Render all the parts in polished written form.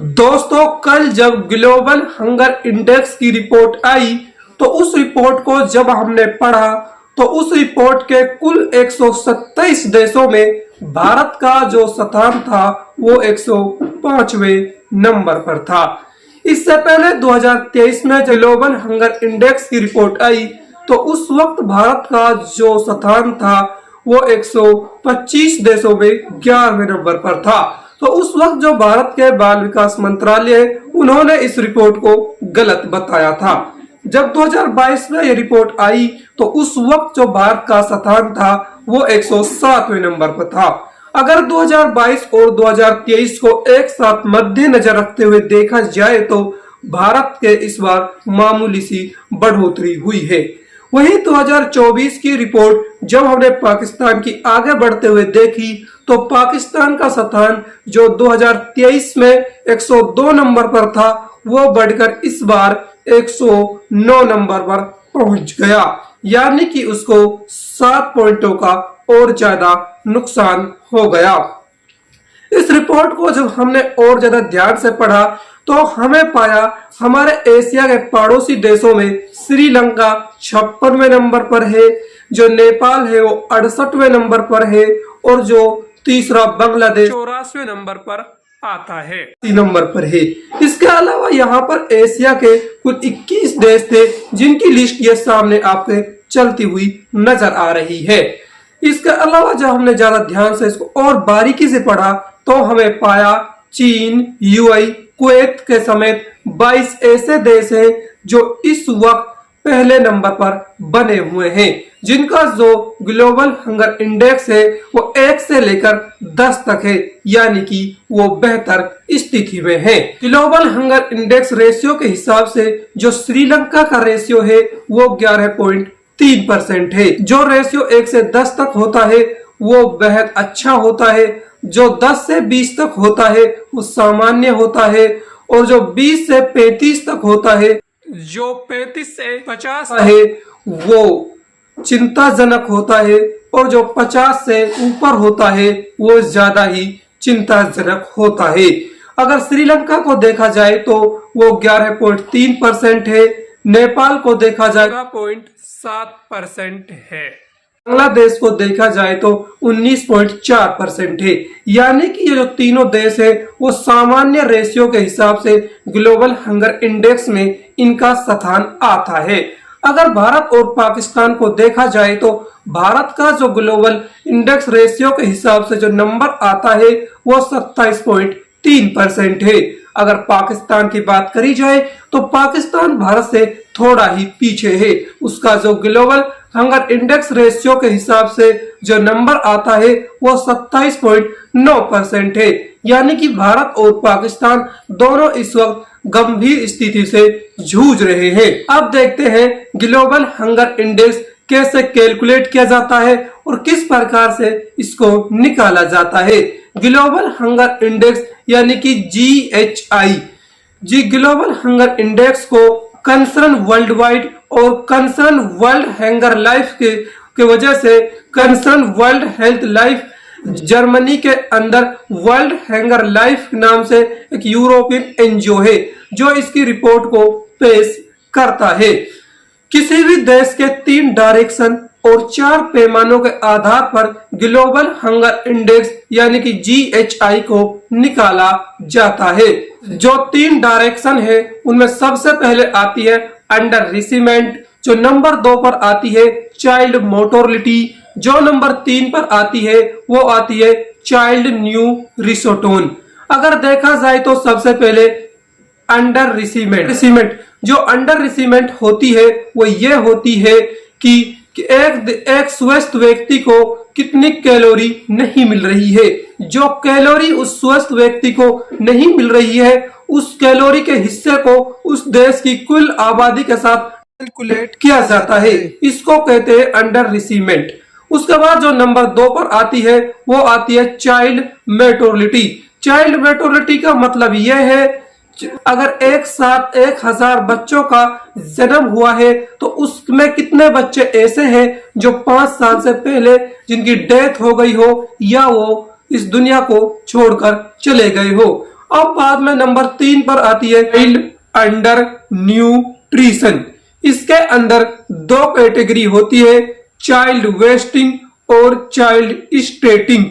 दोस्तों, कल जब ग्लोबल हंगर इंडेक्स की रिपोर्ट आई तो उस रिपोर्ट को जब हमने पढ़ा तो उस रिपोर्ट के कुल 127 देशों में भारत का जो स्थान था वो 105वें नंबर पर था। इससे पहले 2023 में ग्लोबल हंगर इंडेक्स की रिपोर्ट आई तो उस वक्त भारत का जो स्थान था वो 125 देशों में 11वें नंबर पर था। तो उस वक्त जो भारत के बाल विकास मंत्रालय उन्होंने इस रिपोर्ट को गलत बताया था। जब 2022 में ये रिपोर्ट आई तो उस वक्त जो भारत का स्थान था वो 107वें नंबर पर था। अगर 2022 और 2023 को एक साथ मद्देनजर रखते हुए देखा जाए तो भारत के इस बार मामूली सी बढ़ोतरी हुई है। वहीं 2024 की रिपोर्ट जब हमने पाकिस्तान की आगे बढ़ते हुए देखी तो पाकिस्तान का स्थान जो 2023 में 102 नंबर पर था वो बढ़कर इस बार 109 नंबर पर पहुंच गया, यानी कि उसको 7 पॉइंटों का और ज्यादा नुकसान हो गया। इस रिपोर्ट को जब हमने और ज्यादा ध्यान से पढ़ा तो हमें पाया हमारे एशिया के पड़ोसी देशों में श्रीलंका 56वें नंबर पर है, जो नेपाल है वो 68वें नंबर पर है और जो तीसरा बांग्लादेश 84वें नंबर पर आता है, 3 नंबर पर है। इसके अलावा यहाँ पर एशिया के कुल 21 देश थे जिनकी लिस्ट ये सामने आपके चलती हुई नजर आ रही है। इसके अलावा जब हमने ज्यादा ध्यान से इसको और बारीकी से पढ़ा तो हमें पाया चीन, यूएई, कुवैत के समेत 22 ऐसे देश हैं जो इस वक्त पहले नंबर पर बने हुए हैं, जिनका जो ग्लोबल हंगर इंडेक्स है वो 1 से लेकर 10 तक है, यानी कि वो बेहतर स्थिति में है। ग्लोबल हंगर इंडेक्स रेशियो के हिसाब से जो श्रीलंका का रेशियो है वो 11.3% है। जो रेशियो 1 से 10 तक होता है वो बेहद अच्छा होता है, जो 10 से 20 तक होता है वो सामान्य होता है, और जो 20 से 35 तक होता है, जो 35 से 50 है वो चिंताजनक होता है, और जो 50 से ऊपर होता है वो ज्यादा ही चिंताजनक होता है। अगर श्रीलंका को देखा जाए तो वो 11.3% है, नेपाल को देखा जाए 11.7% है, बांग्लादेश को देखा जाए तो 19.4% है, यानी कि ये जो तीनों देश है वो सामान्य रेशियो के हिसाब से ग्लोबल हंगर इंडेक्स में इनका स्थान आता है। अगर भारत और पाकिस्तान को देखा जाए तो भारत का जो ग्लोबल इंडेक्स रेशियो के हिसाब से जो नंबर आता है वो 27.3% है। अगर पाकिस्तान की बात करी जाए तो पाकिस्तान भारत से थोड़ा ही पीछे है, उसका जो ग्लोबल हंगर इंडेक्स रेशियो के हिसाब से जो नंबर आता है वो 27.9% है, यानी कि भारत और पाकिस्तान दोनों इस वक्त गंभीर स्थिति से जूझ रहे हैं। अब देखते हैं ग्लोबल हंगर इंडेक्स कैसे कैलकुलेट किया जाता है और किस प्रकार से इसको निकाला जाता है। ग्लोबल हंगर इंडेक्स यानी कि GHI ग्लोबल हंगर इंडेक्स को कंसर्न वर्ल्ड वाइड और कंसर्न वर्ल्ड हंगर लाइफ के वजह से concern world health life Germany के अंदर वर्ल्ड हंगर लाइफ नाम से एक यूरोपियन एनजीओ है जो इसकी रिपोर्ट को पेश करता है। किसी भी देश के 3 डायरेक्शन और 4 पैमानों के आधार पर ग्लोबल हंगर इंडेक्स यानी कि GHI को निकाला जाता है। जो 3 डायरेक्शन है उनमें सबसे पहले आती है अंडर रिसीमेंट, जो नंबर 2 पर आती है चाइल्ड मोर्टेलिटी, जो नंबर 3 पर आती है वो आती है चाइल्ड न्यू रिसोटोन। अगर देखा जाए तो सबसे पहले अंडर रिसीमेंट जो अंडर रिसीमेंट होती है वो ये होती है कि एक स्वस्थ व्यक्ति को कितनी कैलोरी नहीं मिल रही है। जो कैलोरी उस स्वस्थ व्यक्ति को नहीं मिल रही है उस कैलोरी के हिस्से को उस देश की कुल आबादी के साथ कैलकुलेट किया जाता है, इसको कहते हैं अंडर रिसीमेंट। उसके बाद जो नंबर 2 पर आती है वो आती है चाइल्ड मोर्टेलिटी। चाइल्ड मोर्टेलिटी का मतलब यह है अगर एक साथ 1000 बच्चों का जन्म हुआ है तो उसमें कितने बच्चे ऐसे हैं जो 5 साल से पहले जिनकी डेथ हो गई हो या वो इस दुनिया को छोड़कर चले गए हो। अब बाद में नंबर 3 पर आती है चाइल्ड अंडर न्यूट्रिशन। इसके अंदर 2 कैटेगरी होती है, चाइल्ड वेस्टिंग और चाइल्ड स्टेटिंग।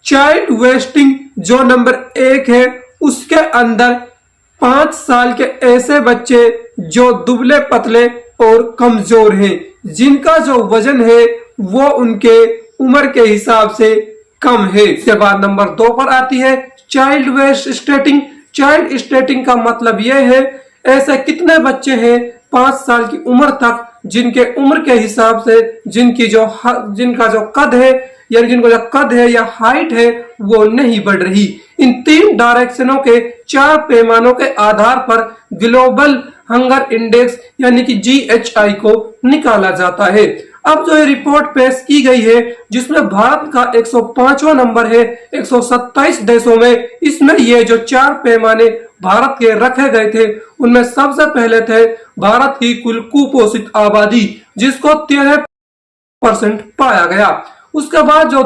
चाइल्ड वेस्टिंग जो नंबर 1 है, उसके अंदर 5 साल के ऐसे बच्चे जो दुबले पतले और कमजोर हैं, जिनका जो वजन है वो उनके उम्र के हिसाब से कम है। इसके बाद नंबर 2 पर आती है चाइल्ड वेस्ट स्टेटिंग। चाइल्ड स्टेटिंग का मतलब यह है ऐसे कितने बच्चे हैं 5 साल की उम्र तक जिनके उम्र के हिसाब से जिनका जो कद है या जिनको जो कद है या हाइट है वो नहीं बढ़ रही। इन 3 डायरेक्शनों के 4 पैमानों के आधार पर ग्लोबल हंगर इंडेक्स यानी कि GHI को निकाला जाता है। अब जो ये रिपोर्ट पेश की गई है जिसमें भारत का 105वां नंबर है 127 देशों में, इसमें ये जो 4 पैमाने भारत के रखे गए थे उनमें सबसे पहले थे भारत की कुल कुपोषित आबादी जिसको 13% पाया गया। उसके बाद जो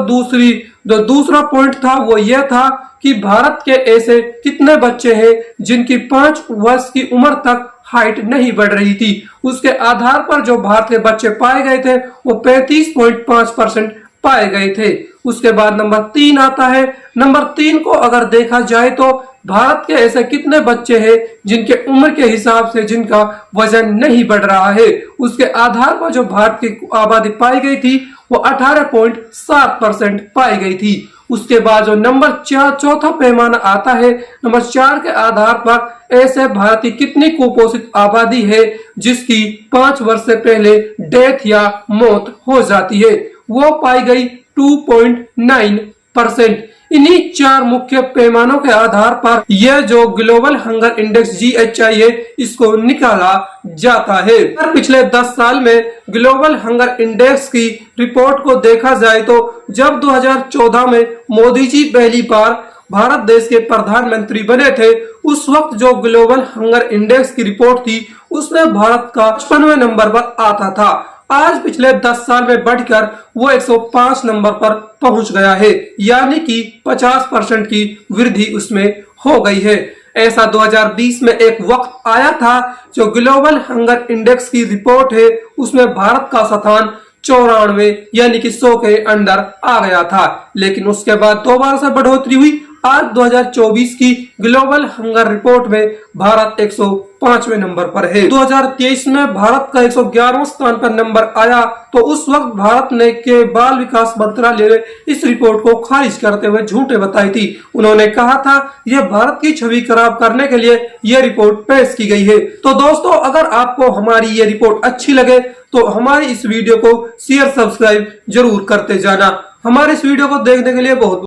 दूसरा पॉइंट था वो यह था कि भारत के ऐसे कितने बच्चे हैं जिनकी 5 वर्ष की उम्र तक हाइट नहीं बढ़ रही थी। उसके आधार पर जो भारत के बच्चे पाए गए थे वो 35.5% पाए गए थे। उसके बाद नंबर 3 आता है। नंबर 3 को अगर देखा जाए तो भारत के ऐसे कितने बच्चे हैं जिनके उम्र के हिसाब से जिनका वजन नहीं बढ़ रहा है, उसके आधार पर जो भारत की आबादी पाई गई थी वो 18.7% पाई गई थी। उसके बाद जो नंबर 4 चौथा पैमाना आता है, नंबर 4 के आधार पर ऐसे भारत की कितनी कुपोषित आबादी है जिसकी 5 वर्ष से पहले डेथ या मौत हो जाती है, वो पाई गई 2.9%। इन्हीं 4 मुख्य पैमानों के आधार पर यह जो ग्लोबल हंगर इंडेक्स GHI है इसको निकाला जाता है। पिछले 10 साल में ग्लोबल हंगर इंडेक्स की रिपोर्ट को देखा जाए तो जब 2014 में मोदी जी पहली बार भारत देश के प्रधानमंत्री बने थे, उस वक्त जो ग्लोबल हंगर इंडेक्स की रिपोर्ट थी उसमें भारत का 55वें नंबर पर आता था। आज पिछले 10 साल में बढ़कर वो 105 नंबर पर पहुंच गया है, यानी कि 50% की वृद्धि उसमें हो गई है। ऐसा 2020 में एक वक्त आया था जो ग्लोबल हंगर इंडेक्स की रिपोर्ट है उसमें भारत का स्थान 94 यानी कि 100 के अंडर आ गया था, लेकिन उसके बाद दोबारा से बढ़ोतरी हुई। आज 2024 की ग्लोबल हंगर रिपोर्ट में भारत 105वें नंबर पर है। 2023 में भारत का 111वां स्थान पर नंबर आया तो उस वक्त भारत ने के बाल विकास मंत्रालय ने इस रिपोर्ट को खारिज करते हुए झूठे बताई थी। उन्होंने कहा था यह भारत की छवि खराब करने के लिए यह रिपोर्ट पेश की गई है। तो दोस्तों, अगर आपको हमारी ये रिपोर्ट अच्छी लगे तो हमारी इस वीडियो को शेयर सब्सक्राइब जरूर करते जाना। हमारे इस वीडियो को देखने के लिए बहुत